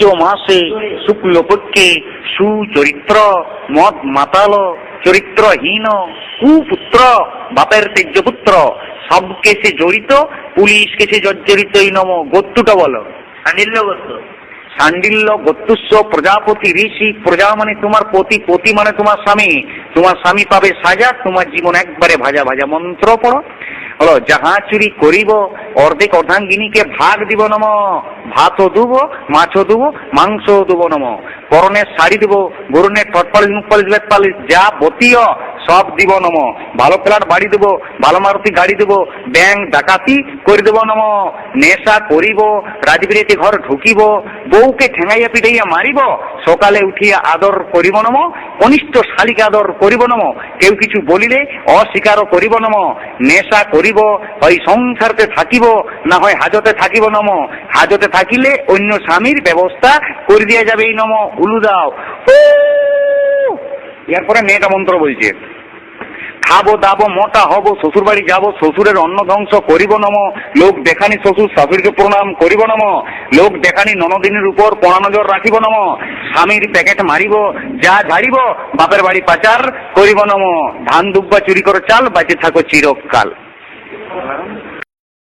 মাসে শুক্লপক্ষে সুচরিত্র মদ মাতাল চরিত্রহীন কুপুত্র বাপের তেজ্য পুত্র সব কেসে জড়িত পুলিশ কেসে জর্জরিতই নম। গোত্রটা বলো। সান্ডিল্য গোত্র। সান্ডিল্য গোত্রস্ব প্রজাপতি ঋষি। প্রজা মানে তোমার পতি, পতি মানে তোমার স্বামী। তোমার স্বামী পাবে সাজা, তোমার জীবন একবারে ভাজা ভাজা। মন্ত্র পড়ো। হলো যাহা চুরি করিব অর্ধেক অর্ধাঙ্গিনীকে ভাগ দিব নম। ভাতও দেব, মাছও দেব, মাংসও দেব নম। পরনের শাড়ি দেব, গরুনের ঠট পালিশ মুখ পালিশ বেত পালিশ যা বতীয় সব দিব নম। ভালো ফ্ল্যাট বাড়ি দেব, ভালো মারুতি গাড়ি দেব, ব্যাংক ডাকাতি করে দেব নম। নেশা করিব, রাজবিরেতে ঘর ঢুকিব, বউকে ঠেঙাইয়া পিটাইয়া মারিব, সকালে উঠিয়া আদর করিব নম। কনিষ্ঠ শালিকে আদর করিব নম। কেউ কিছু বলিলে অস্বীকারও করিব নম। নেশা করিব, হয় সংসারতে থাকিব, না হয় হাজতে থাকিব নম। হাজতে থাকিলে অন্য স্বামীর ব্যবস্থা করে দিয়া যাবে এই নম। উলু দাও। এরপরে মেয়েটা মন্ত্র বলছে, খাবো দাবো মোটা হব, শ্বশুর বাড়ি যাবো, শ্বশুরের অন্ন ধ্বংস করিব নম। লোক দেখানি শ্বশুর শাশুড়িকে প্রণাম করিব নম। লোক দেখানি ননদিনের উপর কড়া নজর রাখিব নম। স্বামীর প্যাকেট মারিব, যা ঝাড়িব বাপের বাড়ি পাচার করিব নম। ধান দুব্বা চুরি করে চাল, বাঁচে থাকো চিরকাল।